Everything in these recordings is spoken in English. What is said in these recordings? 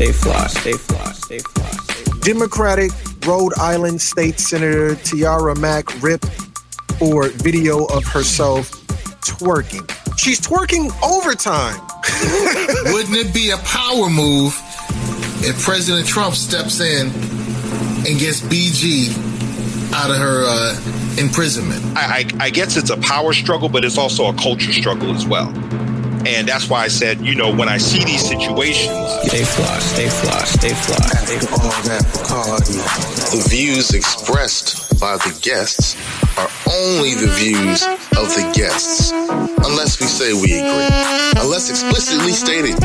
stay fly, stay fly, stay fly, stay fly. Democratic Rhode Island State Senator Tiara Mack ripped for video of herself twerking. She's twerking overtime. Wouldn't it be a power move if President Trump steps in and gets BG out of her imprisonment? I guess it's a power struggle, but it's also a culture struggle as well. And that's why I said, when I see these situations, stay fly, stay fly, stay fly. After all that party, the views expressed by the guests are only the views of the guests, unless we say we agree, unless explicitly stated.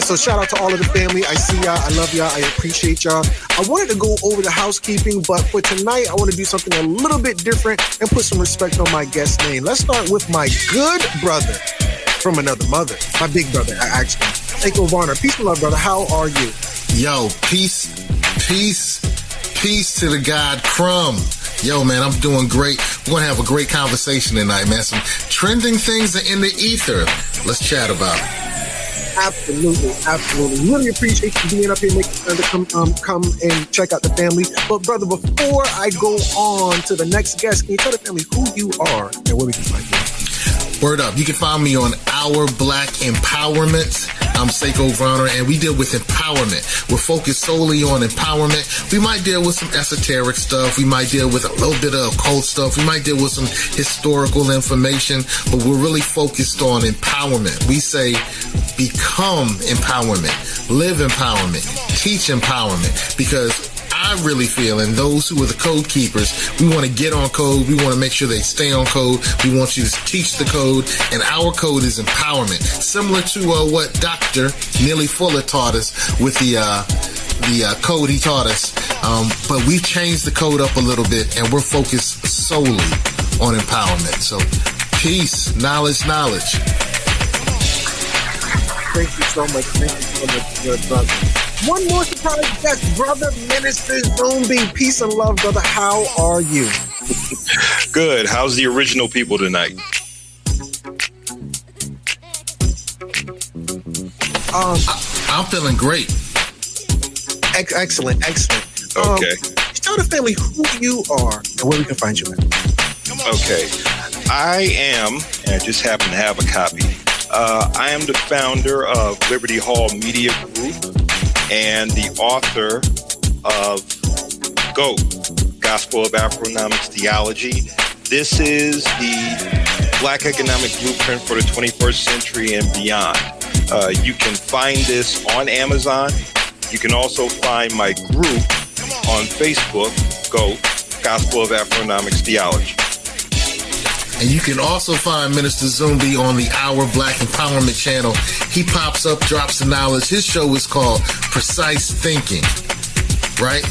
So shout out to all of the family. I see y'all. I love y'all. I appreciate y'all. I wanted to go over the housekeeping, but for tonight, I want to do something a little bit different and put some respect on my guest's name. Let's start with my good brother from another mother. My big brother, actually. Seiko Varner. Peace and love, brother. How are you? Yo, peace to the God Crumb. Yo, man, I'm doing great. We're going to have a great conversation tonight, man. Some trending things are in the ether. Let's chat about it. Absolutely. Really appreciate you being up here, making time to come and check out the family. But brother, before I go on to the next guest, can you tell the family who you are and where we can find you? Word up. You can find me on Our Black Empowerment. I'm Seiko Griner, and we deal with empowerment. We're focused solely on empowerment. We might deal with some esoteric stuff. We might deal with a little bit of occult stuff. We might deal with some historical information, but we're really focused on empowerment. We say become empowerment, live empowerment, teach empowerment, because I really feel, and those who are the code keepers, we want to get on code. We want to make sure they stay on code. We want you to teach the code, and our code is empowerment, similar to what Dr. Neely Fuller taught us with the code he taught us. But we've changed the code up a little bit, and we're focused solely on empowerment. So peace, knowledge. Thank you so much, good brother. One more surprise guest, brother Minister Zombie. Peace and love, brother. How are you? Good. How's the original people tonight? I'm feeling great. Excellent. Okay. Tell the family who you are and where we can find you at. Okay. I am, and I just happen to have a copy. I am the founder of Liberty Hall Media Group and the author of GOAT, Gospel of Afro-Nomics Theology. This is the Black Economic Blueprint for the 21st Century and beyond. You can find this on Amazon. You can also find my group on Facebook, GOAT, Gospel of Afro-Nomics Theology. And you can also find Minister Zumbi on the Our Black Empowerment channel. He pops up, drops the knowledge. His show is called Precise Thinking, right?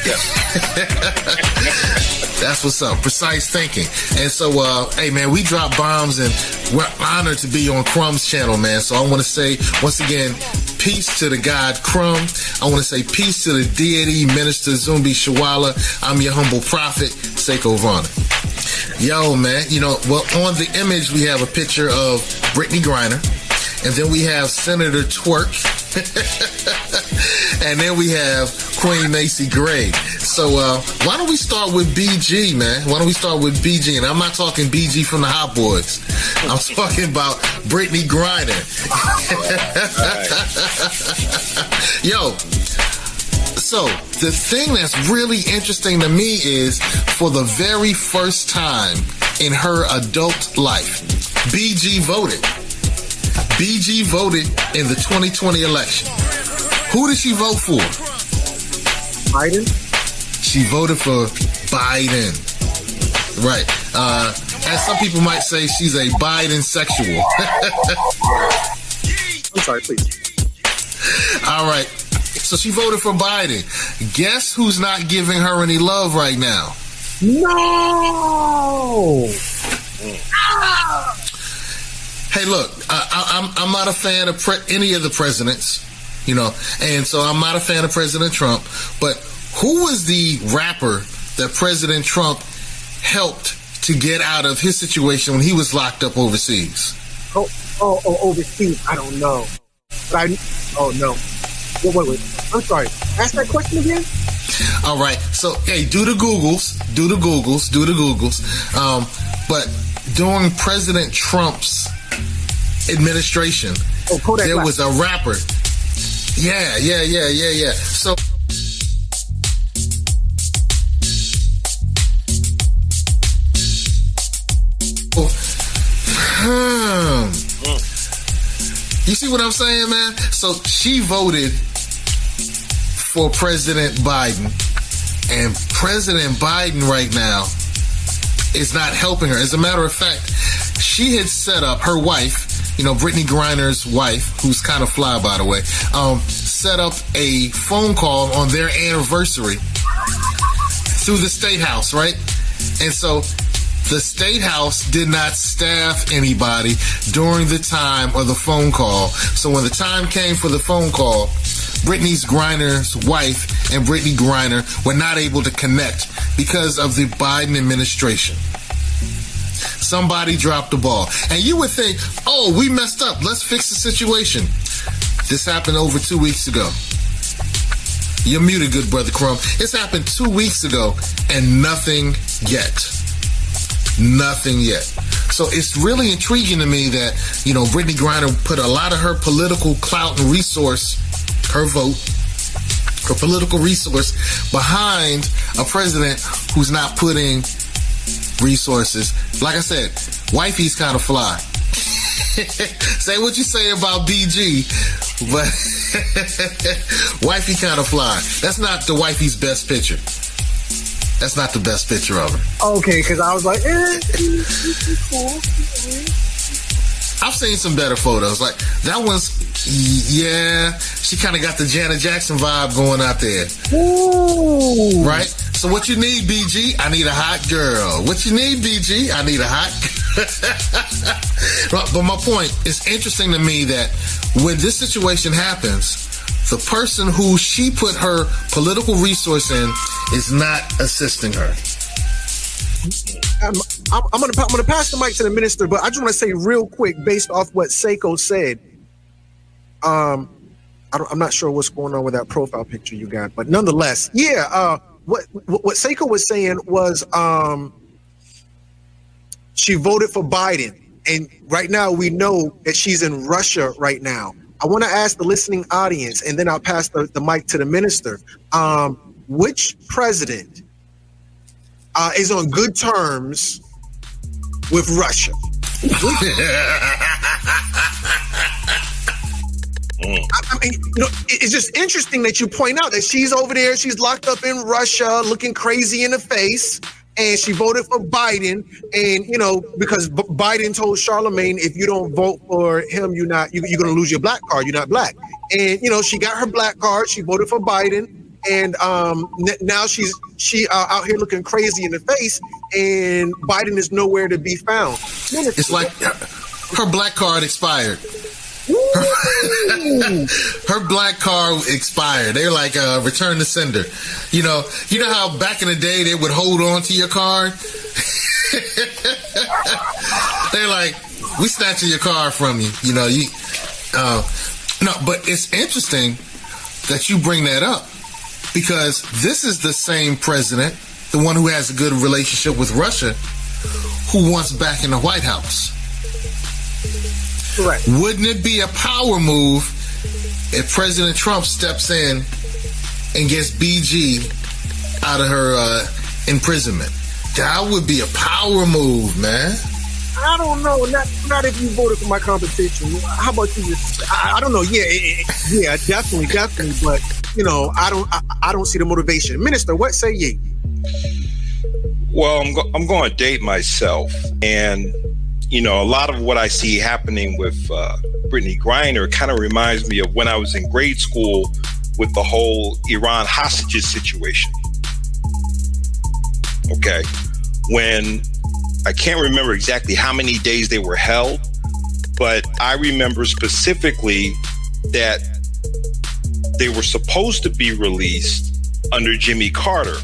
Yeah. That's what's up, Precise Thinking. And so, hey, man, we drop bombs, and we're honored to be on Crumb's channel, man. So I want to say, once again, peace to the God Crumb. I want to say peace to the deity, Minister Zumbi Shawala. I'm your humble prophet, Seiko Varner. Yo, man, on the image, we have a picture of Brittney Griner, and then we have Senator Twerk, and then we have Queen Macy Gray. So why don't we start with BG, man? Why don't we start with BG? And I'm not talking BG from the Hot Boys. I'm talking about Brittney Griner. Yo, so the thing that's really interesting to me is, for the very first time in her adult life, BG voted. BG voted in the 2020 election. Who did she vote for? Biden? She voted for Biden. Right. As some people might say, she's a Biden sexual. I'm sorry, please. All right. So she voted for Biden. Guess who's not giving her any love right now? No! Hey, look, I'm not a fan of any of the presidents, and so I'm not a fan of President Trump. But who was the rapper that President Trump helped to get out of his situation when he was locked up overseas? Overseas. I don't know. But no. Wait. I'm sorry. Ask that question again. All right. So, hey, do the Googles. But during President Trump's administration, there was a rapper. Yeah. So, you see what I'm saying, man? So she voted for President Biden, and President Biden right now is not helping her. As a matter of fact, she had set up her wife, Brittney Griner's wife, who's kind of fly, by the way, set up a phone call on their anniversary through the State House, right? And so the State House did not staff anybody during the time of the phone call. So when the time came for the phone call, Brittney Griner's wife and Brittney Griner were not able to connect because of the Biden administration. Somebody dropped the ball. And you would think, we messed up. Let's fix the situation. This happened over 2 weeks ago. You're muted, good brother Crumb. It's happened 2 weeks ago and nothing yet. So it's really intriguing to me that, Brittney Griner put a lot of her political clout and resource, her vote, her political resource behind a president who's not putting resources. Like I said, wifey's kind of fly. Say what you say about BG, but wifey kind of fly. That's not the wifey's best picture. That's not the best picture of her. Okay, because I was like, cool. I've seen some better photos. Like, that one's, she kind of got the Janet Jackson vibe going out there. Ooh. Right? So what you need, BG? I need a hot girl. What you need, BG? I need a hot girl. But my point, it's interesting to me that when this situation happens, the person who she put her political resource in is not assisting her. I'm gonna pass the mic to the minister, but I just want to say real quick, based off what Seiko said. I'm not sure what's going on with that profile picture you got, but nonetheless, what Seiko was saying was she voted for Biden, and right now we know that she's in Russia right now. I want to ask the listening audience, and then I'll pass the mic to the minister. Which president is on good terms with Russia? I mean, it's just interesting that you point out that she's over there, she's locked up in Russia, looking crazy in the face, and she voted for Biden. And because Biden told Charlemagne, if you don't vote for him, you're going to lose your black card. You're not black. And she got her black card. She voted for Biden. And now she out here looking crazy in the face, and Biden is nowhere to be found. It's like her black card expired. Her black card expired. They're like return to sender. You know how back in the day they would hold on to your card. They're like, we snatching your card from you. No, but it's interesting that you bring that up. Because this is the same president, the one who has a good relationship with Russia, who wants back in the White House. Correct. Wouldn't it be a power move if President Trump steps in and gets BG out of her imprisonment? That would be a power move, man. I don't know. Not if you voted for my competition. How about you? I don't know. Yeah, definitely. But I don't see the motivation. Minister, what say ye? Well, I'm going to date myself, and a lot of what I see happening with Brittney Griner kind of reminds me of when I was in grade school with the whole Iran hostages situation. Okay, when I can't remember exactly how many days they were held, but I remember specifically that they were supposed to be released under Jimmy Carter,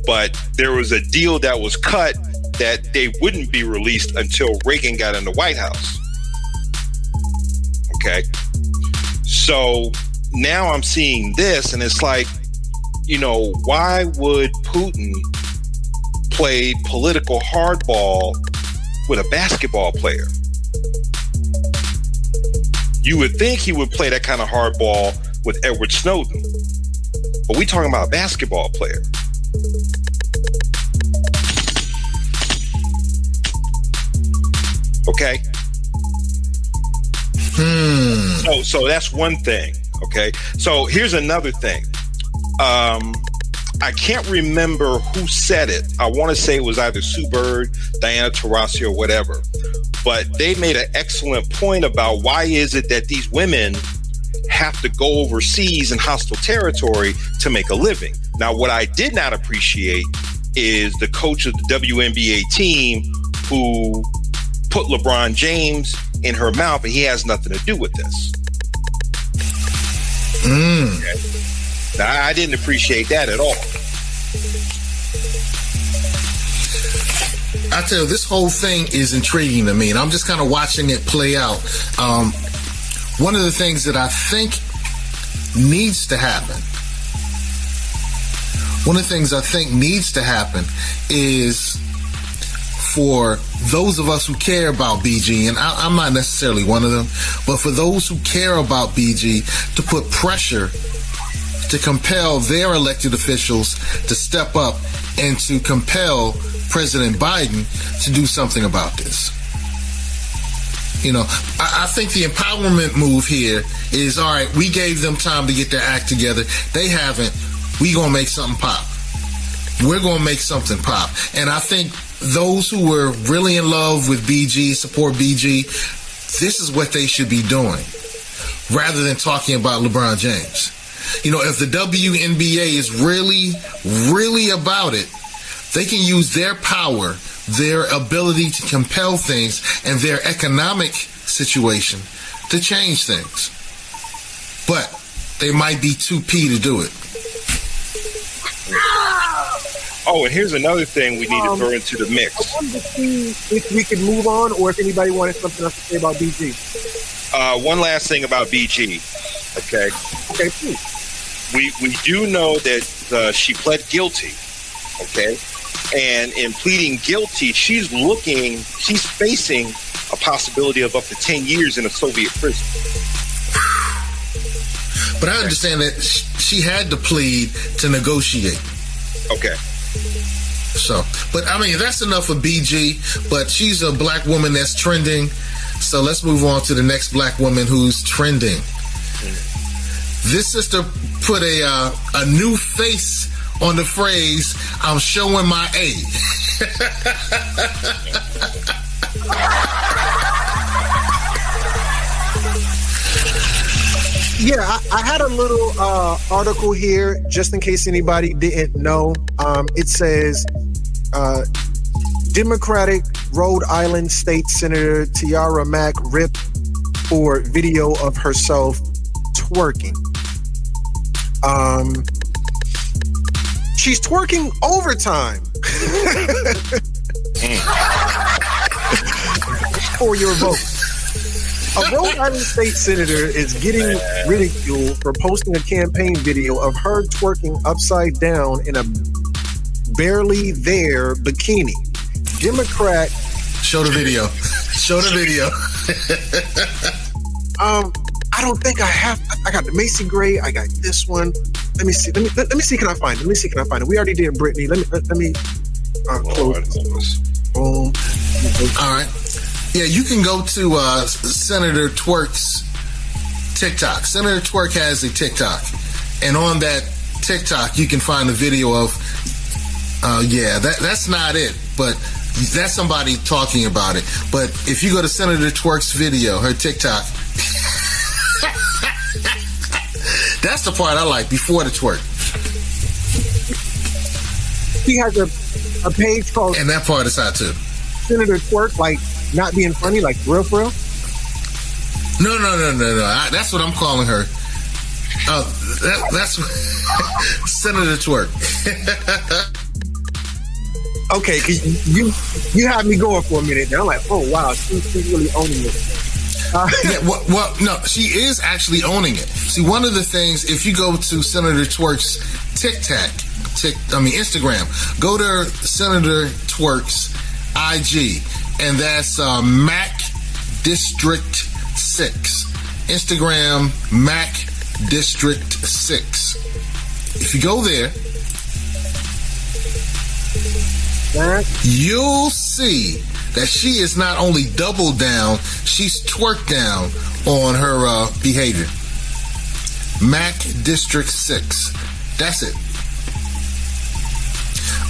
but there was a deal that was cut that they wouldn't be released until Reagan got in the White House. Okay. So now I'm seeing this, and it's like, why would Putin play political hardball with a basketball player? You would think he would play that kind of hardball with Edward Snowden, but we talking about a basketball player. Okay. So that's one thing. Okay. So here's another thing. I can't remember who said it. I want to say it was either Sue Bird, Diana Taurasi, or whatever. But they made an excellent point about why is it that these women have to go overseas in hostile territory to make a living. Now, what I did not appreciate is the coach of the WNBA team who put LeBron James in her mouth, and he has nothing to do with this. Okay. Now, I didn't appreciate that at all. I tell you, this whole thing is intriguing to me, and I'm just kind of watching it play out. One of the things that I think needs to happen, is for those of us who care about BG, and I'm not necessarily one of them, but for those who care about BG, to put pressure to compel their elected officials to step up and to compel President Biden to do something about this. I think the empowerment move here is, all right, we gave them time to get their act together. They haven't. We gonna make something pop. We're gonna make something pop. And I think those who were really in love with BG, support BG, this is what they should be doing, rather than talking about LeBron James. If the WNBA is really, really about it, they can use their power, their ability to compel things, and their economic situation to change things. But they might be too P to do it. Oh, and here's another thing we need to throw into the mix. I wanted to see if we could move on, or if anybody wanted something else to say about BG. One last thing about BG. Okay, please. We do know that she pled guilty. Okay. And in pleading guilty, she's facing a possibility of up to 10 years in a Soviet prison. But I understand that she had to plead to negotiate. Okay. So, but I mean, that's enough of BG, but she's a black woman that's trending. So let's move on to the next black woman who's trending. This sister put a new face on the phrase, I'm showing my A. Yeah, I had a little article here, just in case anybody didn't know. It says, Democratic Rhode Island State Senator Tiara Mack ripped for video of herself twerking. She's twerking overtime for your vote. A Rhode Island state senator is getting ridiculed for posting a campaign video of her twerking upside down in a barely there bikini. Democrat. Show the video. Show the video. I don't think I have. I got the Macy gray. I got this one. Let me see. Let me see. Can I find it? We already did Brittney. Let me close. Boom. All right. Yeah, you can go to Senator Twerk's TikTok. Senator Twerk has a TikTok, and on that TikTok you can find a video of. That's not it, but that's somebody talking about it. But if you go to Senator Twerk's video, her TikTok. That's the part I like, before the twerk. He has a page called... And that part is hot, too. Senator Twerk, like, not being funny, like, for real? No. That's what I'm calling her. That's Senator Twerk. Okay, because you had me going for a minute. Now I'm like, oh, wow, she's really owning it. Well, no, she is actually owning it. See, one of the things, if you go to Senator Twerk's Instagram, go to Senator Twerk's IG, and that's Mac District 6. Instagram, Mac District 6. If you go there, you'll see that she is not only doubled down, she's twerked down on her behavior. Mac District 6. That's it.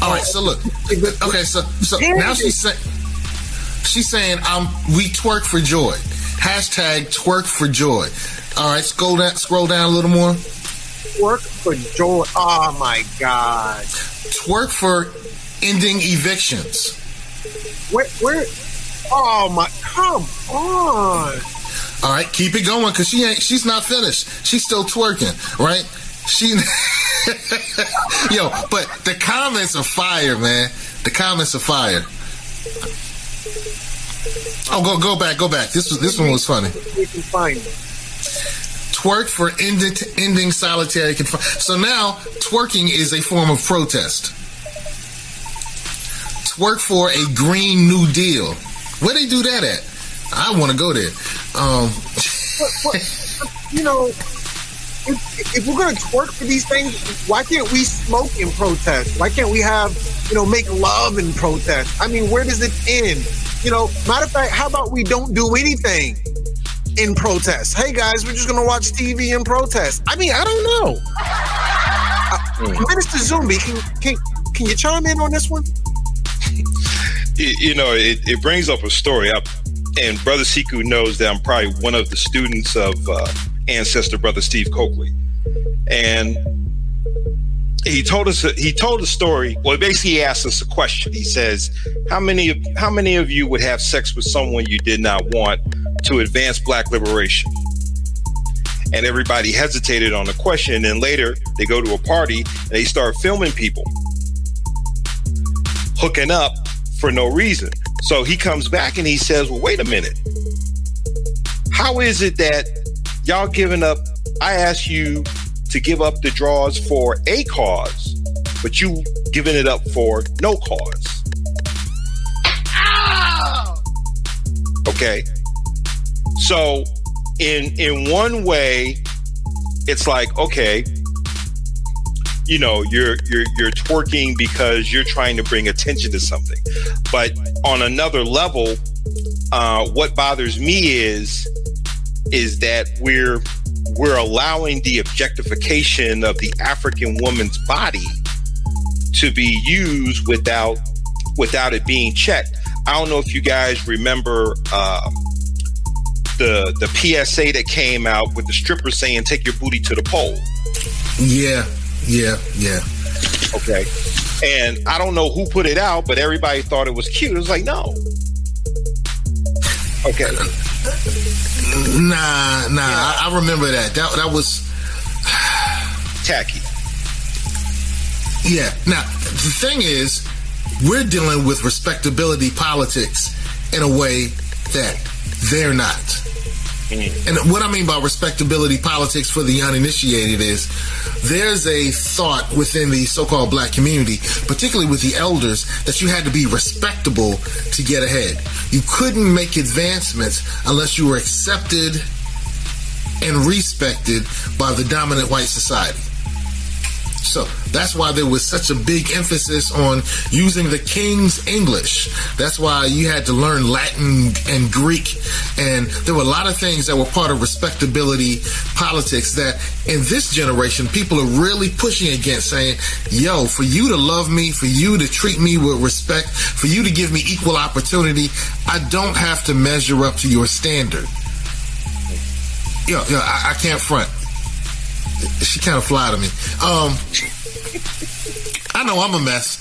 All right, so look. Okay, so now she's saying we twerk for joy. Hashtag twerk for joy. All right, scroll down a little more. Twerk for joy. Oh my God. Twerk for ending evictions. Where? Oh my! Come on! All right, keep it going, because she's not finished. She's still twerking, right? But the comments are fire, man. The comments are fire. Oh, go back. This one was funny. We can find it. Twerk for ending solitary confinement. So now twerking is a form of protest. Twerk for a Green New Deal. Where they do that at? I want to go there. If we're going to twerk for these things, why can't we smoke in protest? Why can't we have, make love in protest? I mean, where does it end? Matter of fact, how about we don't do anything in protest? Hey guys, we're just going to watch TV in protest. I mean, I don't know. Minister Zumbi, can you chime in on this one? It brings up a story. And Brother Siku knows that I'm probably one of the students of ancestor Brother Steve Coakley. And he told a story. Well, basically he asked us a question. He says, how many of you would have sex with someone you did not want to advance black liberation? And everybody hesitated on the question. And then later they go to a party and they start filming people hooking up for no reason. So he comes back and he says, well, wait a minute. How is it that y'all giving up? I asked you to give up the draws for a cause, but you giving it up for no cause. Okay. So in one way, it's like, okay, you're twerking because you're trying to bring attention to something. But on another level, what bothers me is that we're allowing the objectification of the African woman's body to be used without it being checked. I don't know if you guys remember the PSA that came out with the stripper saying, take your booty to the pole. Yeah. Okay. And I don't know who put it out, but everybody thought it was cute. It was like, no. Okay. Nah. Yeah. I remember that. That was tacky. Yeah. Now, the thing is, we're dealing with respectability politics in a way that they're not. And what I mean by respectability politics for the uninitiated is there's a thought within the so-called black community, particularly with the elders, that you had to be respectable to get ahead. You couldn't make advancements unless you were accepted and respected by the dominant white society. So that's why there was such a big emphasis on using the King's English. That's why you had to learn Latin and Greek. And there were a lot of things that were part of respectability politics that in this generation, people are really pushing against, saying, yo, for you to love me, for you to treat me with respect, for you to give me equal opportunity, I don't have to measure up to your standard. I can't front. She kind of fly to me. I know I'm a mess.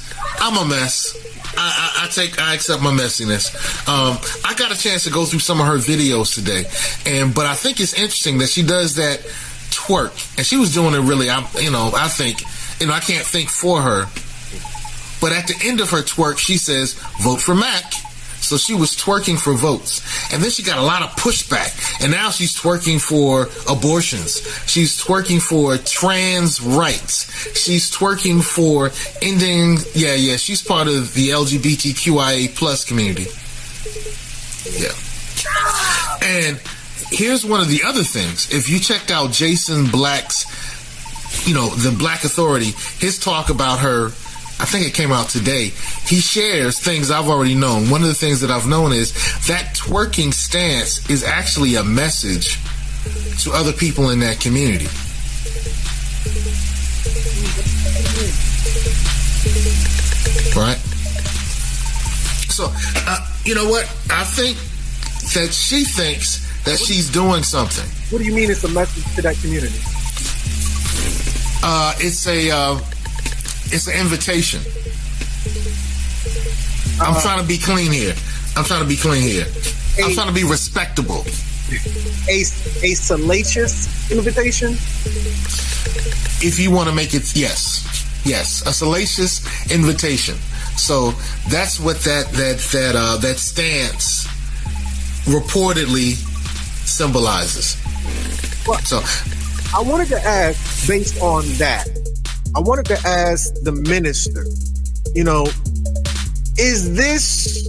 I accept my messiness. I got a chance to go through some of her videos today, but I think it's interesting that she does that twerk, and she was doing it really. I think, I can't think for her, but at the end of her twerk, she says, "Vote for Mac." So she was twerking for votes. And then she got a lot of pushback. And now she's twerking for abortions. She's twerking for trans rights. She's twerking for ending, she's part of the LGBTQIA plus community. Yeah. And here's one of the other things. If you checked out Jason Black's, the Black Authority, his talk about her, I think it came out today. He shares things I've already known. One of the things that I've known is that twerking stance is actually a message to other people in that community. Right? So, you know what? I think that she thinks that she's doing something. What do you mean it's a message to that community? It's an invitation. I'm trying to be clean here. I'm trying to be respectable. A salacious invitation? If you want to make it, yes, a salacious invitation. So that's what that stance reportedly symbolizes. Well, so I wanted to ask, based on that, I wanted to ask the minister, is this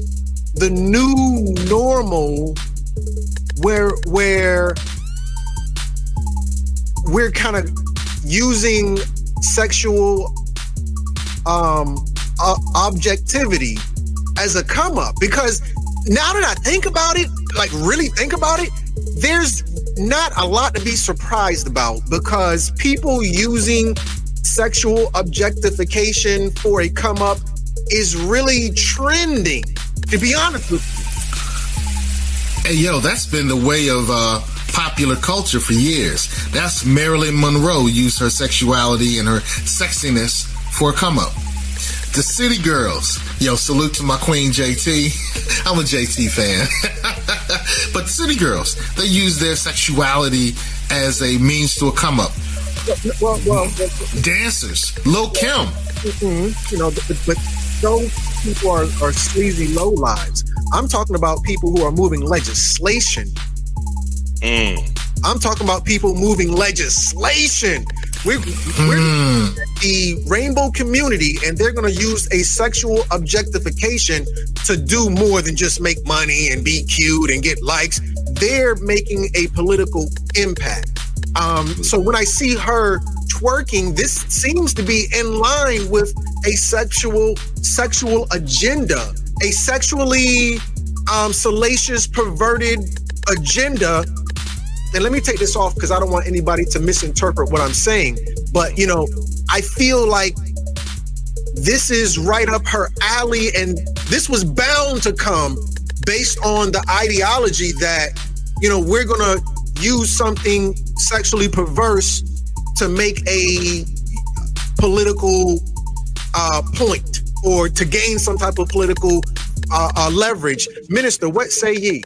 the new normal where we're kind of using sexual objectivity as a come up? Because now that I think about it, like really think about it, there's not a lot to be surprised about, because people using sexual objectification for a come up is really trending, to be honest with you. Hey, that's been the way of popular culture for years. That's Marilyn Monroe used her sexuality and her sexiness for a come up. The City Girls, salute to my queen JT. I'm a JT fan. But the City Girls, they use their sexuality as a means to a come up. Well, dancers, Lil Kim. But those people are sleazy lowlives. I'm talking about people who are moving legislation. I'm talking about people moving legislation. We're the rainbow community, and they're going to use a sexual objectification to do more than just make money and be cute and get likes. They're making a political impact. So when I see her twerking, this seems to be in line with a sexual agenda, a sexually salacious, perverted agenda. And let me take this off because I don't want anybody to misinterpret what I'm saying. But, I feel like this is right up her alley, and this was bound to come based on the ideology that, we're going to use something sexually perverse to make a political point or to gain some type of political leverage. Minister, what say ye?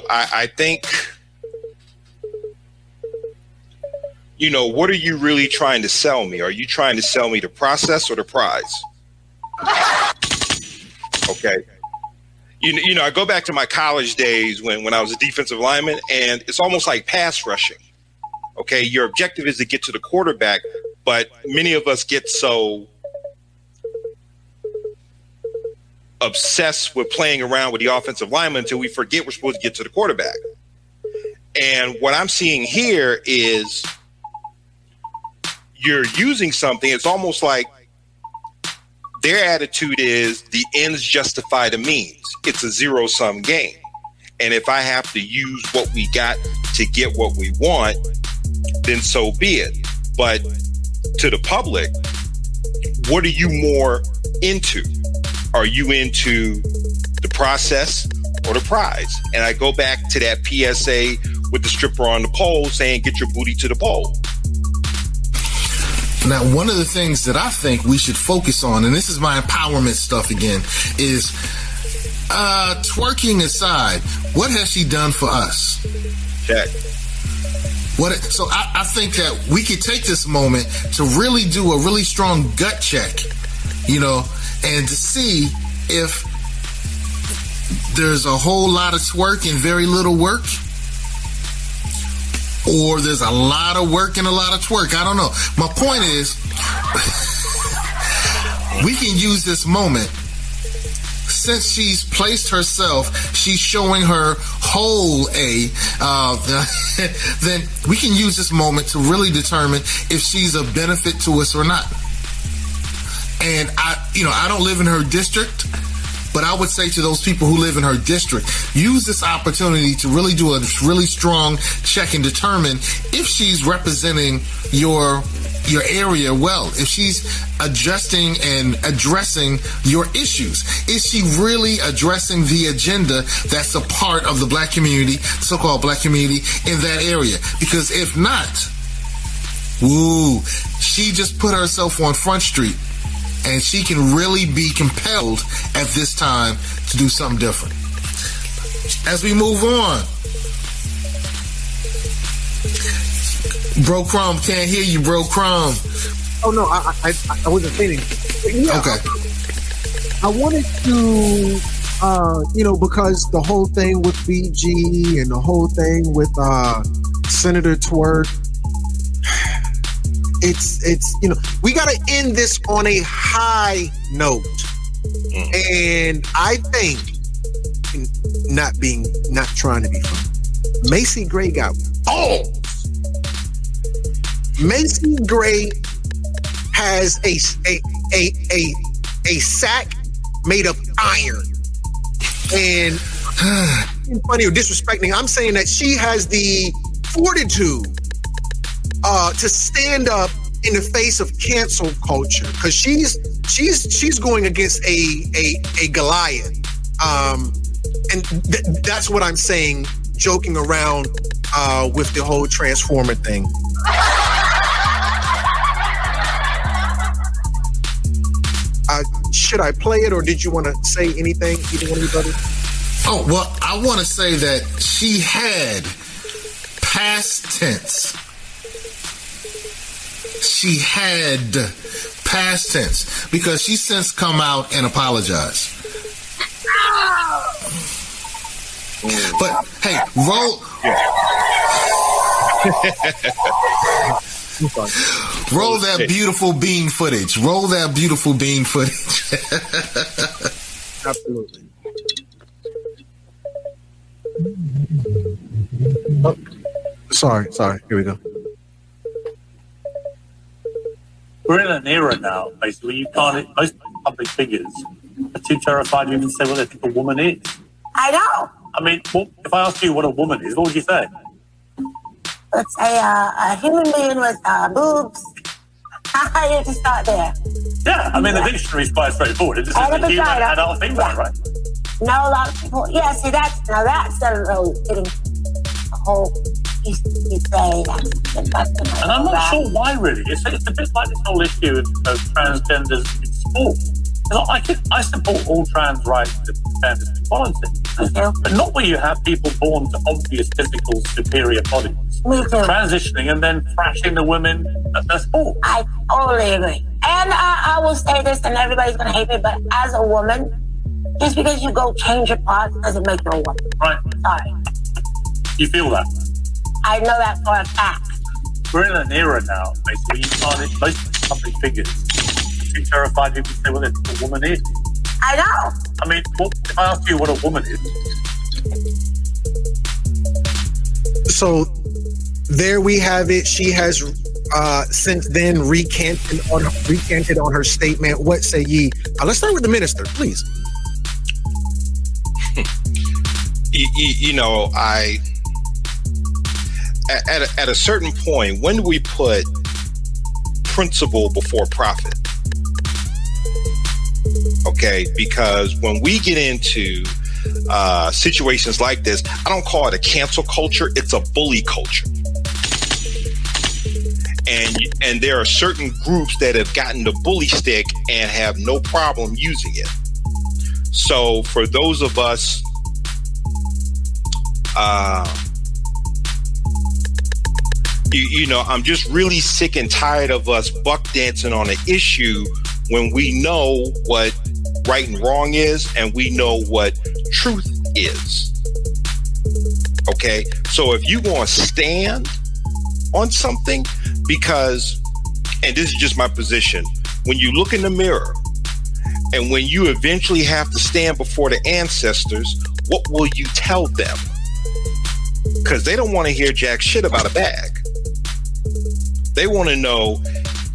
I think, what are you really trying to sell me? Are you trying to sell me the process or the prize? Okay. I go back to my college days when I was a defensive lineman, and it's almost like pass rushing. Okay. Your objective is to get to the quarterback, but many of us get so obsessed with playing around with the offensive lineman until we forget we're supposed to get to the quarterback. And what I'm seeing here is you're using something. It's almost like their attitude is the ends justify the means. It's a zero-sum game. And if I have to use what we got to get what we want, then so be it. But to the public, what are you more into? Are you into the process or the prize? And I go back to that PSA with the stripper on the pole saying, get your booty to the pole. Now, one of the things that I think we should focus on, and this is my empowerment stuff again, is twerking aside, what has she done for us? Check. So I think that we could take this moment to really do a really strong gut check, and to see if there's a whole lot of twerk and very little work, or there's a lot of work and a lot of twerk. I don't know. My point is, we can use this moment. Since she's placed herself, she's showing her whole A, then we can use this moment to really determine if she's a benefit to us or not. And I don't live in her district, but I would say to those people who live in her district, use this opportunity to really do a really strong check and determine if she's representing your area well, if she's adjusting and addressing your issues. Is she really addressing the agenda that's a part of the black community, so-called black community in that area? Because if not, she just put herself on Front Street, and she can really be compelled at this time to do something different. As we move on, Bro Crumb, can't hear you, Bro Crumb. Oh no, I wasn't saying anything. Yeah, okay. I wanted to, because the whole thing with BG and the whole thing with Senator Twerk, it's we got to end this on a high note, and I think, not trying to be funny, Macy Gray got balls. Macy Gray has a sack made of iron, and funny or disrespecting, I'm saying that she has the fortitude to stand up in the face of cancel culture, because she's going against a Goliath, and that's what I'm saying, joking around with the whole transformer thing. Should I play it, or did you want to say anything, either one of you brothers? Oh, well, I want to say that she had past tense. She had past tense, because she's since come out and apologized. But, hey, roll that beautiful bean footage. Roll that beautiful bean footage. Absolutely. Oh, sorry. Here we go. We're in an era now, basically, you can't, most public figures are too terrified to even say what they think a woman is. I know. I mean, if I asked you what a woman is, what would you say? Let's say a human being with boobs. You can start there. Yeah, I mean, the dictionary is quite straightforward. It just says a human adult female, right? No, a lot of people. Yeah, see, that's not really getting the whole piece you say. And I'm not sure why, really. It's a bit like this whole issue of transgenders in sport. I support all trans rights and trans equality. But not where you have people born to obvious physical superior bodies. Me too. Transitioning and then thrashing the women at their sport. I totally agree. And I will say this, and everybody's going to hate me, but as a woman, just because you go change your parts doesn't make you a woman. Right. Sorry. You feel that? I know that for a fact. We're in an era now, basically, you can't, most public figures are too terrified to even say what a woman is. I know. I mean, if I ask you what a woman is. So there we have it. She has since then recanted on her statement. What say ye? Let's start with the minister, please. At a certain point, when do we put principle before profit? Okay, because when we get into situations like this, I don't call it a cancel culture, it's a bully culture. And there are certain groups that have gotten the bully stick and have no problem using it. So for those of us I'm just really sick and tired of us buck dancing on an issue when we know what right and wrong is, and we know what truth is. Okay? So if you want to stand on something, because, and this is just my position, when you look in the mirror and when you eventually have to stand before the ancestors, what will you tell them? Because they don't want to hear jack shit about a bag. They want to know,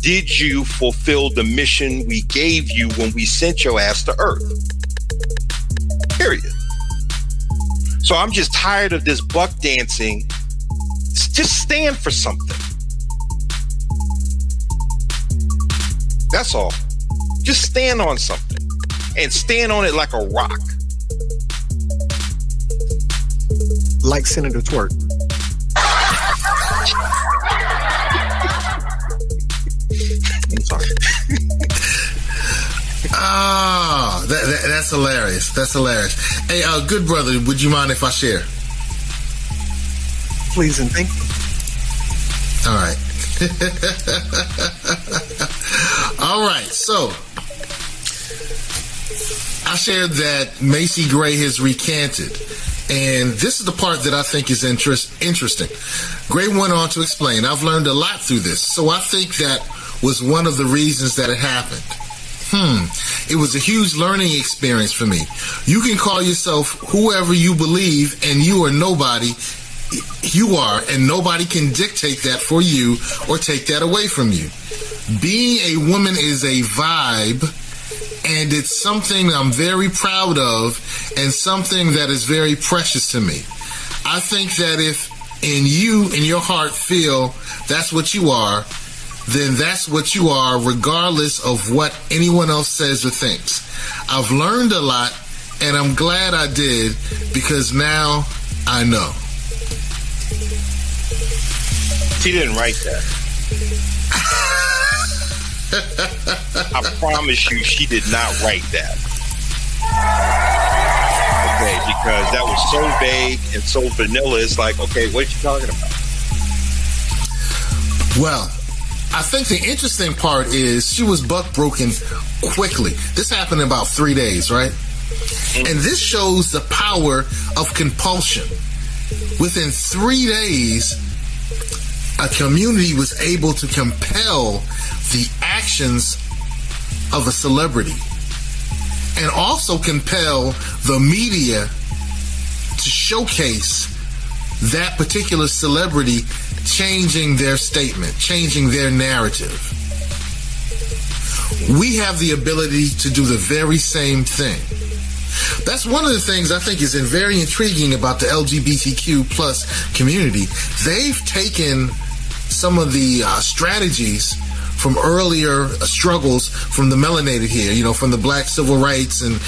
did you fulfill the mission we gave you when we sent your ass to Earth? Period. So I'm just tired of this buck dancing. Just stand for something. That's all. Just stand on something and stand on it like a rock. Like Senator Twerk. I'm sorry. That's hilarious. That's hilarious. Hey, good brother, would you mind if I share? Please and thank you. All right. All right. So I shared that Macy Gray has recanted. And this is the part that I think is interesting. Gray went on to explain, I've learned a lot through this. So I think that was one of the reasons that it happened. It was a huge learning experience for me. You can call yourself whoever you believe, and you are nobody. You are, and nobody can dictate that for you or take that away from you. Being a woman is a vibe, and it's something I'm very proud of and something that is very precious to me. I think that if in your heart feel that's what you are, then that's what you are, regardless of what anyone else says or thinks. I've learned a lot, and I'm glad I did, because now I know. She didn't write that. I promise you, she did not write that. Okay, because that was so vague and so vanilla. It's like, okay, what are you talking about? Well, I think the interesting part is she was buck broken quickly. This happened in about 3 days, right? Mm-hmm. And this shows the power of compulsion. Within 3 days, a community was able to compel the actions of a celebrity and also compel the media to showcase that particular celebrity changing their statement, changing their narrative. We have the ability to do the very same thing. That's one of the things I think is very intriguing about the LGBTQ plus community. They've taken some of the strategies from earlier struggles from the melanated here, from the black civil rights and,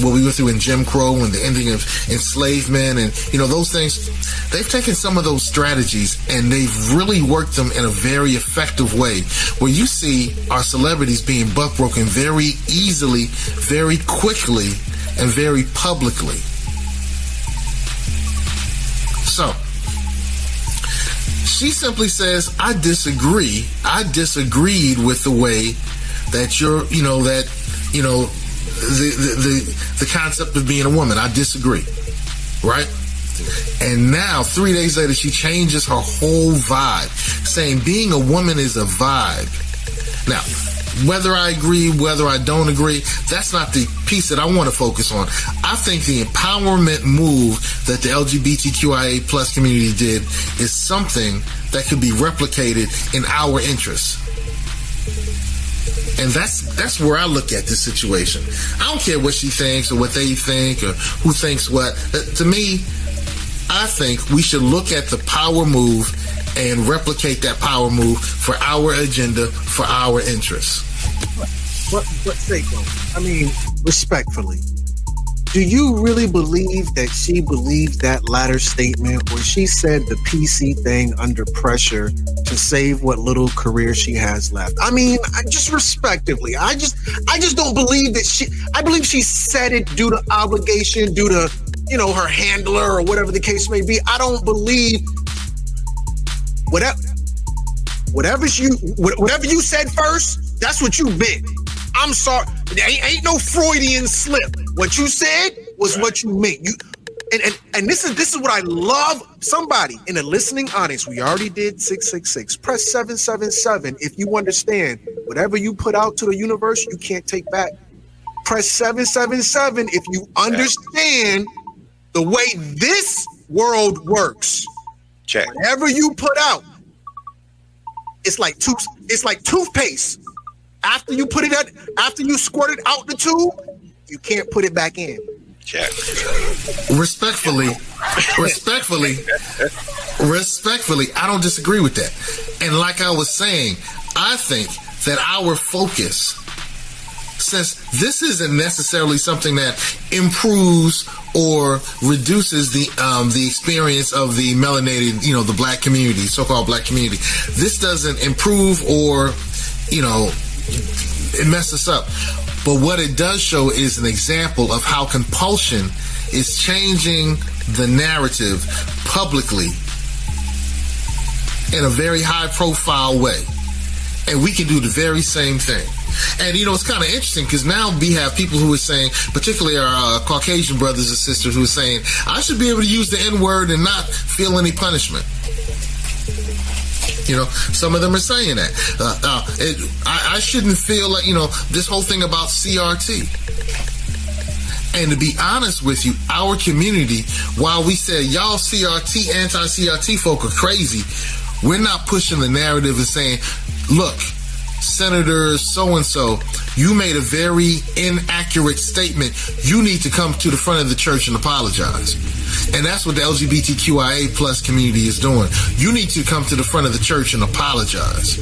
what we went through in Jim Crow and the ending of enslavement and, those things. They've taken some of those strategies and they've really worked them in a very effective way where you see our celebrities being buck broken very easily, very quickly, and very publicly. So, she simply says, I disagree. I disagreed with the way that the concept of being a woman. I disagree. Right? And now, 3 days later, she changes her whole vibe, saying being a woman is a vibe. Now, whether I agree, whether I don't agree, that's not the piece that I want to focus on. I think the empowerment move that the LGBTQIA plus community did is something that could be replicated in our interests. And that's where I look at this situation. I don't care what she thinks or what they think or who thinks what. To me, I think we should look at the power move and replicate that power move for our agenda, for our interests. But Seiko, I mean, respectfully, do you really believe that she believed that latter statement where she said the PC thing under pressure to save what little career she has left? I mean, just respectively, I just don't believe that I believe she said it due to obligation, due to, her handler or whatever the case may be. I don't believe whatever you said first, that's what you meant. I'm sorry. Ain't no Freudian slip. What you said was what you meant. And this is what I love. Somebody in the listening audience, we already did 666. Press 777 if you understand whatever you put out to the universe, you can't take back. Press 777 if you understand the way this world works. Check. Whatever you put out, it's like toothpaste. After you squirt it out the tube, you can't put it back in. Check. Respectfully, I don't disagree with that. And like I was saying, I think that our focus, since this isn't necessarily something that improves or reduces the experience of the melanated, the black community, so-called black community, this doesn't improve or, it messes up. But what it does show is an example of how compulsion is changing the narrative publicly in a very high-profile way. And we can do the very same thing. And, it's kind of interesting because now we have people who are saying, particularly our Caucasian brothers and sisters who are saying, I should be able to use the N-word and not feel any punishment. Some of them are saying that. I shouldn't feel like, this whole thing about CRT. And to be honest with you, our community, while we said y'all CRT, anti-CRT folk are crazy, we're not pushing the narrative and saying, look, Senator so-and-so, you made a very inaccurate statement. You need to come to the front of the church and apologize. And that's what the LGBTQIA plus community is doing. You need to come to the front of the church and apologize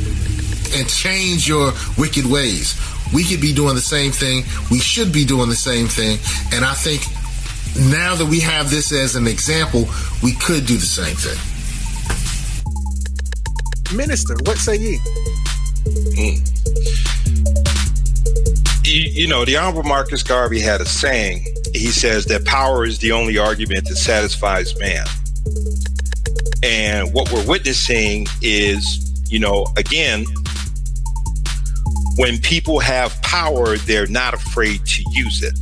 and change your wicked ways. We could be doing the same thing. We should be doing the same thing. And I think now that we have this as an example, we could do the same thing. Minister, what say ye? The Honorable Marcus Garvey had a saying. He says that power is the only argument that satisfies man. And what we're witnessing is, again, when people have power, they're not afraid to use it.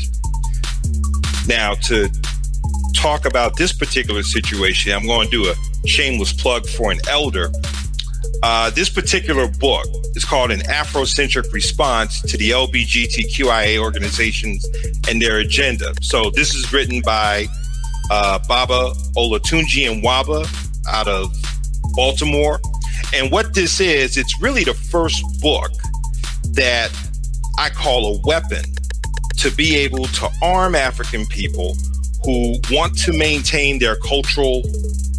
Now, to talk about this particular situation, I'm going to do a shameless plug for an elder. This particular book is called An Afrocentric Response to the LGBTQIA Organizations and Their Agenda. So this is written by Baba Olatunji and Waba out of Baltimore. And what this is, it's really the first book that I call a weapon to be able to arm African people who want to maintain their cultural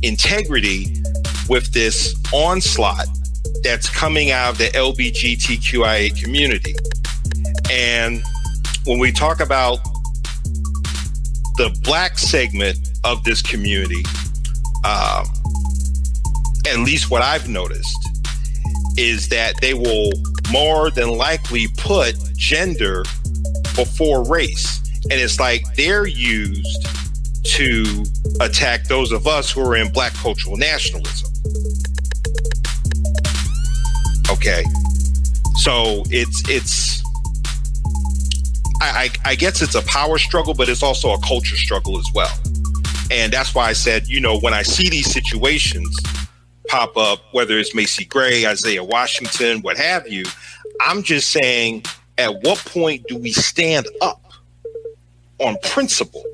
integrity with this onslaught that's coming out of the LGBTQIA community. And when we talk about the black segment of this community, at least what I've noticed is that they will more than likely put gender before race. And it's like they're used to attack those of us who are in black cultural nationalism. Okay. So I guess it's a power struggle, but it's also a culture struggle as well. And that's why I said, when I see these situations pop up, whether it's Macy Gray, Isaiah Washington, what have you, I'm just saying, at what point do we stand up on principle?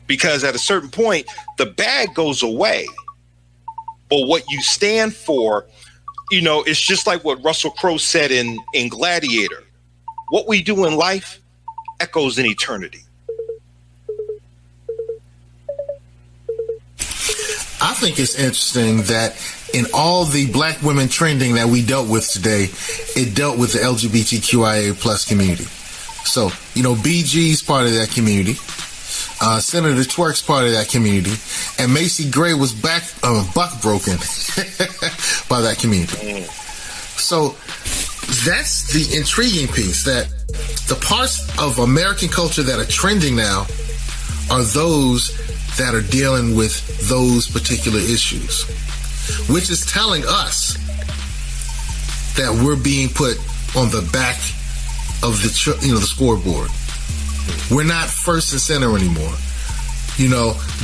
Because at a certain point, the bag goes away. But what you stand for, it's just like what Russell Crowe said in Gladiator. What we do in life echoes in eternity. I think it's interesting that in all the black women trending that we dealt with today, it dealt with the LGBTQIA plus community. So, BG's part of that community. Senator Twerk's part of that community, and Macy Gray was buck broken by that community. So that's the intriguing piece, that the parts of American culture that are trending now are those that are dealing with those particular issues, which is telling us that we're being put on the back of the scoreboard. We're not first and center anymore.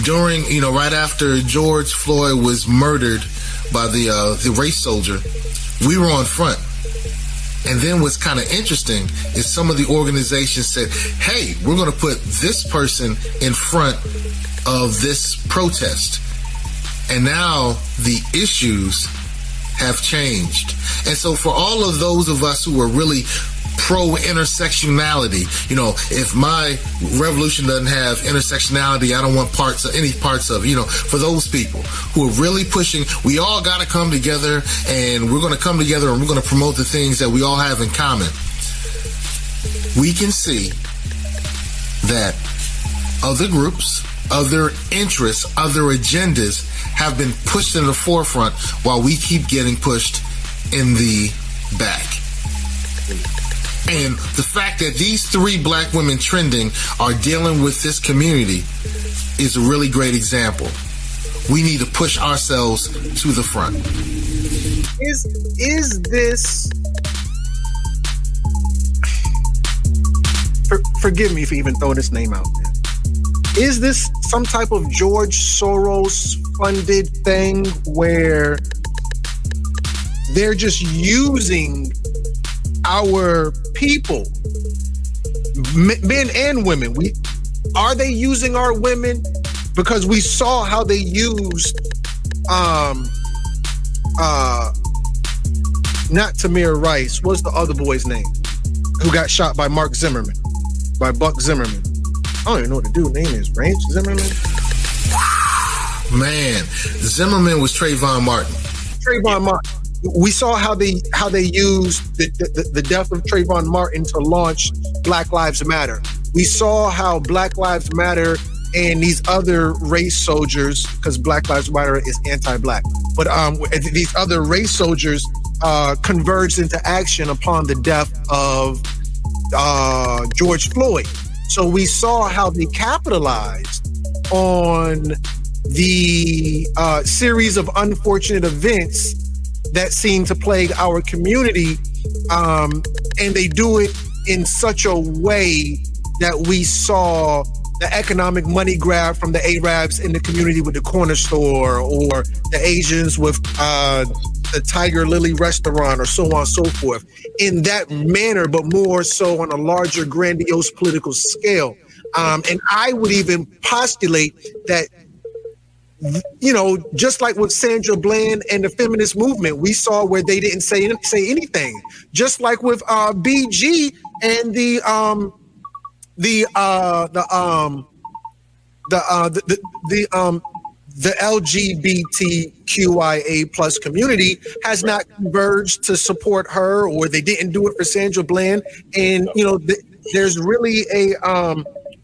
During, right after George Floyd was murdered by the race soldier, we were on front. And then what's kind of interesting is some of the organizations said, hey, we're going to put this person in front of this protest. And now the issues have changed. And so for all of those of us who are really pro-intersectionality, if my revolution doesn't have intersectionality, I don't want any parts of it. For those people who are really pushing, we all got to come together, and we're going to come together and we're going to promote the things that we all have in common. We can see that other groups, other interests, other agendas have been pushed in the forefront while we keep getting pushed in the back. And the fact that these 3 black women trending are dealing with this community is a really great example. We need to push ourselves to the front. Is this... Forgive me for even throwing this name out there. Is this some type of George Soros funded thing where they're just using our people, men and women? Are they using our women? Because we saw how they used not Tamir Rice, what's the other boy's name who got shot by Buck Zimmerman? I don't even know what the dude's name is. Branch Zimmerman? Man, Zimmerman was Trayvon Martin. We saw how they used the death of Trayvon Martin to launch Black Lives Matter. We saw how Black Lives Matter and these other race soldiers, because Black Lives Matter is anti-black, but these other race soldiers converged into action upon the death of George Floyd. So we saw how they capitalized on the series of unfortunate events that seem to plague our community, and they do it in such a way that we saw the economic money grab from the Arabs in the community with the corner store, or the Asians with the Tiger Lily restaurant, or so on and so forth, in that manner, but more so on a larger, grandiose political scale. And I would even postulate that, just like with Sandra Bland and the feminist movement, we saw where they didn't say anything. Just like with BG and the LGBTQIA plus community has not converged to support her, or they didn't do it for Sandra Bland. And there's really a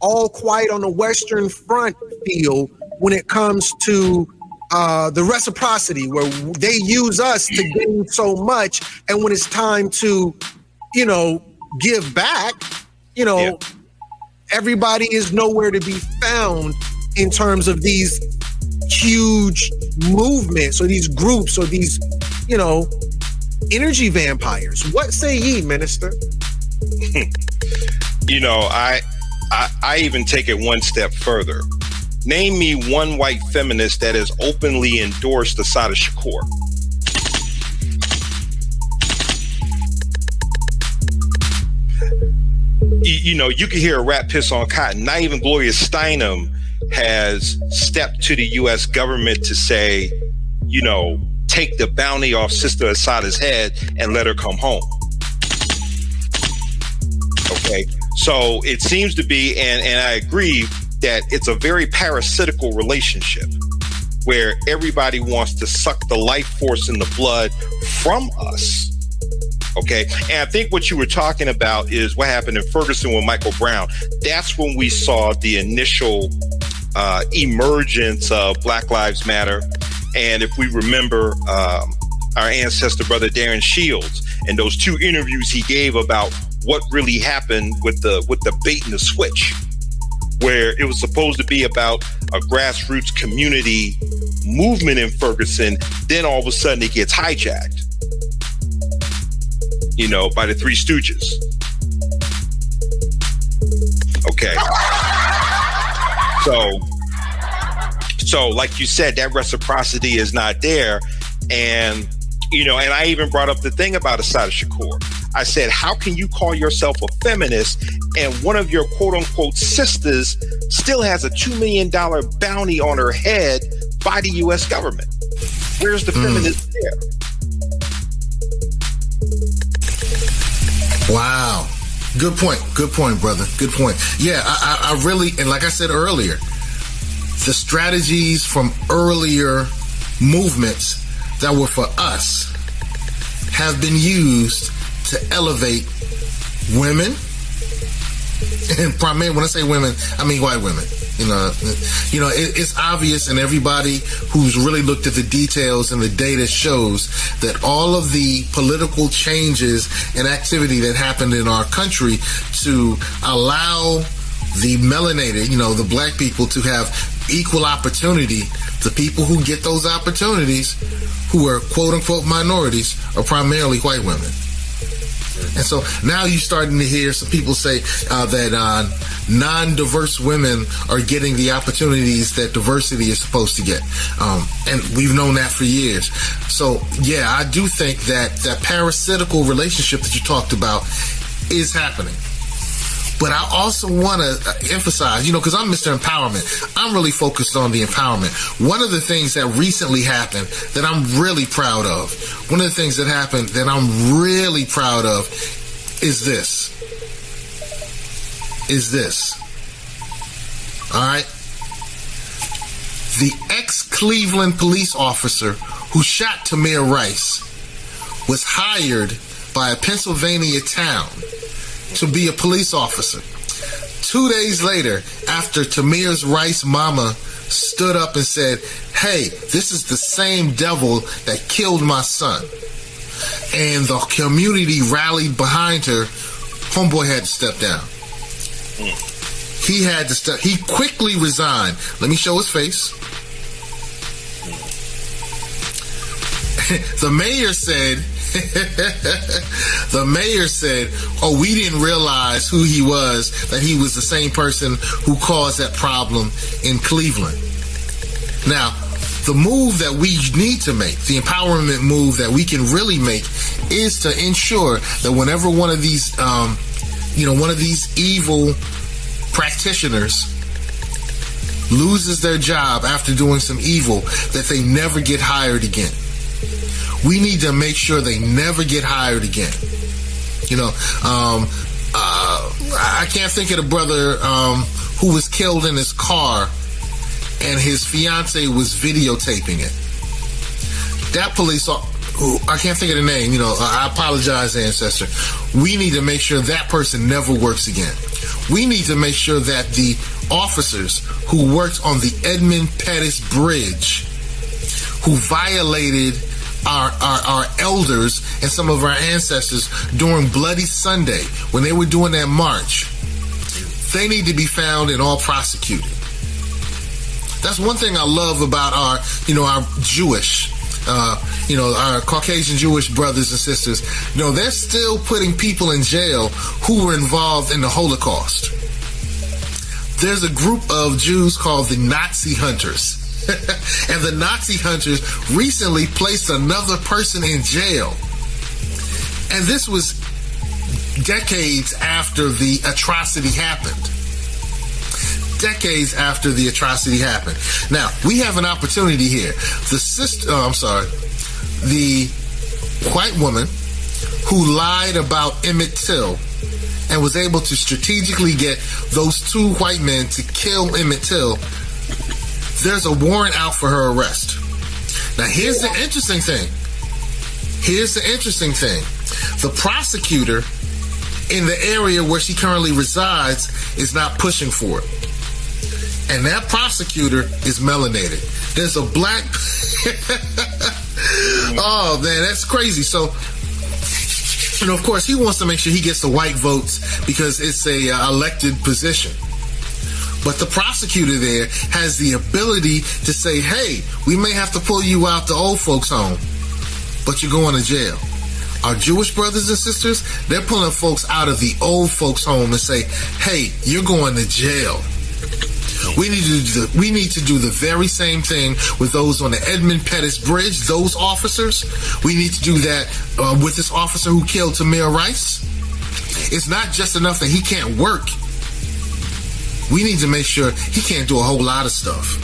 all quiet on the Western Front feel when it comes to the reciprocity, where they use us to gain so much, and when it's time to give back, everybody is nowhere to be found in terms of these huge movements or these groups or these, energy vampires. What say ye, Minister? I even take it one step further. Name me one white feminist that has openly endorsed Assata Shakur. You can hear a rat piss on cotton. Not even Gloria Steinem has stepped to the U.S. government to say, take the bounty off Sister Assata's head and let her come home. Okay, so it seems to be, and I agree, that it's a very parasitical relationship where everybody wants to suck the life force in the blood from us. Okay. And I think what you were talking about is what happened in Ferguson with Michael Brown. That's when we saw the initial emergence of Black Lives Matter. And if we remember our ancestor, Brother Darren Shields, and those 2 interviews he gave about what really happened with the bait and the switch, where it was supposed to be about a grassroots community movement in Ferguson, then all of a sudden it gets hijacked. by the Three Stooges. Okay. So like you said, that reciprocity is not there. And, and I even brought up the thing about Assata Shakur. I said, how can you call yourself a feminist and one of your quote unquote sisters still has a $2 million bounty on her head by the U.S. government? Where's the feminism there? Wow. Good point, brother. Good point. Yeah, I really, and like I said earlier, the strategies from earlier movements that were for us have been used to elevate women, and primarily when I say women, I mean white women. It's obvious, and everybody who's really looked at the details and the data shows that all of the political changes and activity that happened in our country to allow the melanated, the black people, to have equal opportunity, the people who get those opportunities, who are quote unquote minorities, are primarily white women. And so now you're starting to hear some people say that non-diverse women are getting the opportunities that diversity is supposed to get. And we've known that for years. So, yeah, I do think that that parasitical relationship that you talked about is happening. But I also want to emphasize, because I'm Mr. Empowerment, I'm really focused on the empowerment. One of the things that recently happened that I'm really proud of, is this. All right? The ex-Cleveland police officer who shot Tamir Rice was hired by a Pennsylvania town to be a police officer. 2 days later, after Tamir's Rice mama stood up and said, hey, this is the same devil that killed my son, and the community rallied behind her, homeboy had to step down. He quickly resigned. Let me show his face. The mayor said, oh, we didn't realize who he was, that he was the same person who caused that problem in Cleveland. Now, the move that we need to make, the empowerment move that we can really make, is to ensure that whenever one of these evil practitioners loses their job after doing some evil, that they never get hired again. We need to make sure they never get hired again. I can't think of the brother who was killed in his car and his fiance was videotaping it. That police officer, I can't think of the name, I apologize, ancestor. We need to make sure that person never works again. We need to make sure that the officers who worked on the Edmund Pettus Bridge, who violated our elders and some of our ancestors during Bloody Sunday when they were doing that march, they need to be found and all prosecuted. That's one thing I love about our Jewish, our Caucasian Jewish brothers and sisters. They're still putting people in jail who were involved in the Holocaust. There's a group of Jews called the Nazi Hunters. And the Nazi Hunters recently placed another person in jail. And this was decades after the atrocity happened. Now, we have an opportunity here. The white woman who lied about Emmett Till and was able to strategically get those two white men to kill Emmett Till, there's a warrant out for her arrest. Now, here's the interesting thing. The prosecutor in the area where she currently resides is not pushing for it. And that prosecutor is melanated. There's a black... Oh, man, that's crazy. So, of course, he wants to make sure he gets the white votes because it's a elected position. But the prosecutor there has the ability to say, hey, we may have to pull you out the old folks' home, but you're going to jail. Our Jewish brothers and sisters, they're pulling folks out of the old folks' home and say, hey, you're going to jail. We need to do the very same thing with those on the Edmund Pettus Bridge, those officers. We need to do that with this officer who killed Tamir Rice. It's not just enough that he can't work. We need to make sure he can't do a whole lot of stuff.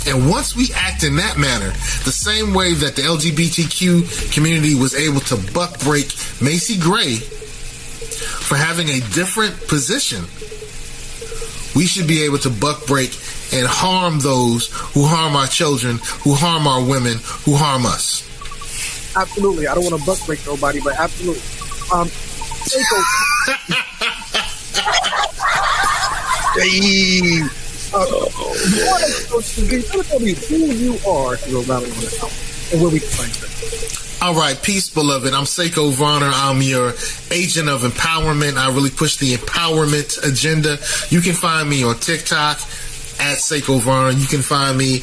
And once we act in that manner, the same way that the LGBTQ community was able to buck break Macy Gray for having a different position, we should be able to buck break and harm those who harm our children, who harm our women, who harm us. Absolutely. I don't want to buck break nobody, but absolutely. Seiko. Hey. Can you tell me who you are to go around on the house and where we can find you? All right, peace, beloved. I'm Seiko Griner. I'm your agent of empowerment. I really push the empowerment agenda. You can find me on TikTok at Seiko Griner. You can find me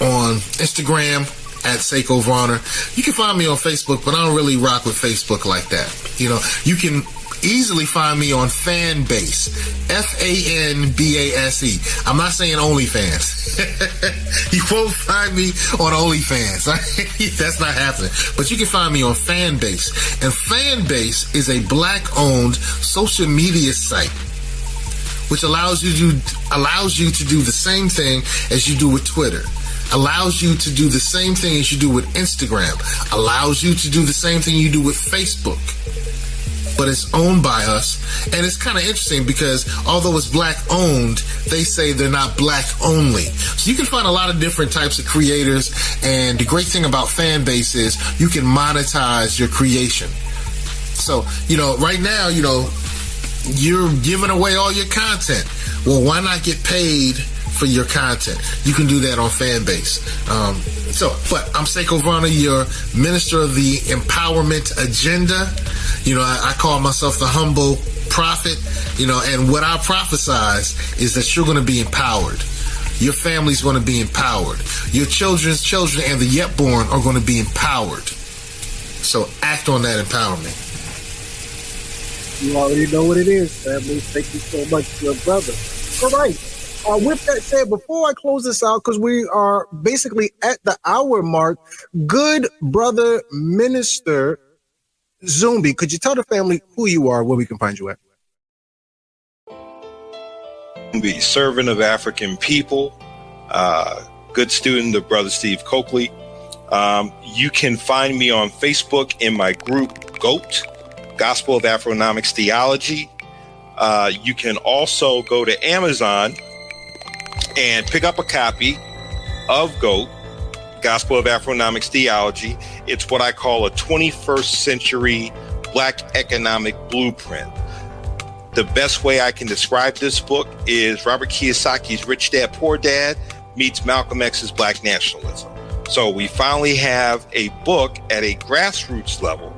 on Instagram at Seiko Griner. You can find me on Facebook, but I don't really rock with Facebook like that. You know, you can easily find me on Fanbase, Fanbase. I'm not saying OnlyFans. You won't find me on OnlyFans. That's not happening. But you can find me on Fanbase. And Fanbase is a black-owned social media site which allows you to do the same thing as you do with Twitter. Allows you to do the same thing as you do with Instagram. Allows you to do the same thing you do with Facebook. But it's owned by us. And it's kind of interesting because although it's black owned, they say they're not black only. So you can find a lot of different types of creators. And the great thing about Fanbase is you can monetize your creation. So, you know, right now, you know, you're giving away all your content. Well, why not get paid for your content? You can do that on Fanbase. But I'm Seiko Griner, your minister of the empowerment agenda. You know, I call myself the humble prophet, you know, and what I prophesize is that you're going to be empowered. Your family's going to be empowered. Your children's children and the yet born are going to be empowered. So act on that empowerment. You already know what it is, family. Thank you so much, your brother. All right. With that said, before I close this out, because we are basically at the hour mark, good brother minister Zumbi, could you tell the family who you are, where we can find you at? The servant of African people, good student of Brother Steve Coakley. You can find me on Facebook in my group GOAT, Gospel of Afro-Nomics Theology. You can also go to Amazon and pick up a copy of GOAT, Gospel of Afro-Nomics Theology. It's what I call a 21st century Black economic blueprint. The best way I can describe this book is Robert Kiyosaki's Rich Dad, Poor Dad meets Malcolm X's Black nationalism. So we finally have a book at a grassroots level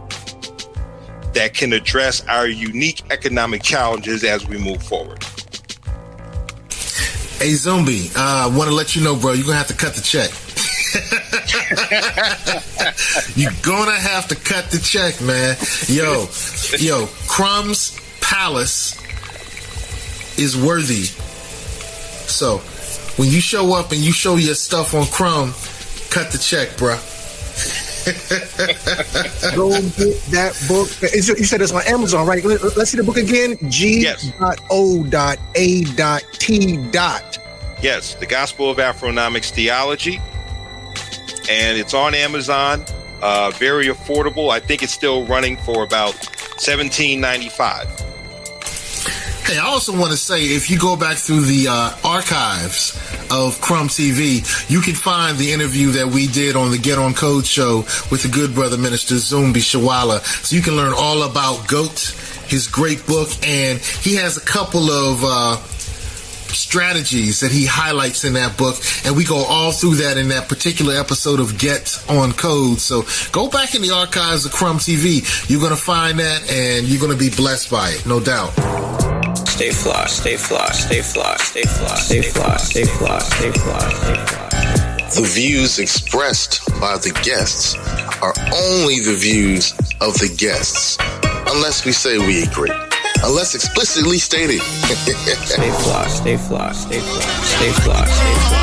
that can address our unique economic challenges as we move forward. Hey, Zumbi, I want to let you know, bro, you're going to have to cut the check. You're going to have to cut the check, man. Yo, Crumb's Palace is worthy. So when you show up and you show your stuff on Crumb, cut the check, bro. Go get that book. You said it's on Amazon, right? Let's see the book again. G.O.A.T. Yes, the Gospel of Afro-Nomics Theology. And it's on Amazon. Very affordable. I think it's still running for about $17.95. Hey, I also want to say, if you go back through the archives of Crumb TV, you can find the interview that we did on the Get On Code show with the good brother minister Zumbi Shawala. So you can learn all about GOAT, his great book, and he has a couple of strategies that he highlights in that book, and we go all through that in that particular episode of Get On Code. So go back in the archives of Crumb TV. You're going to find that, and you're going to be blessed by it, no doubt. Stay fly, stay fly, stay fly, stay fly, stay fly, stay fly, stay fly, stay fly. The views expressed by the guests are only the views of the guests, unless we say we agree. Unless explicitly stated. Stay fly, stay fly, stay fly, stay fly, stay fly.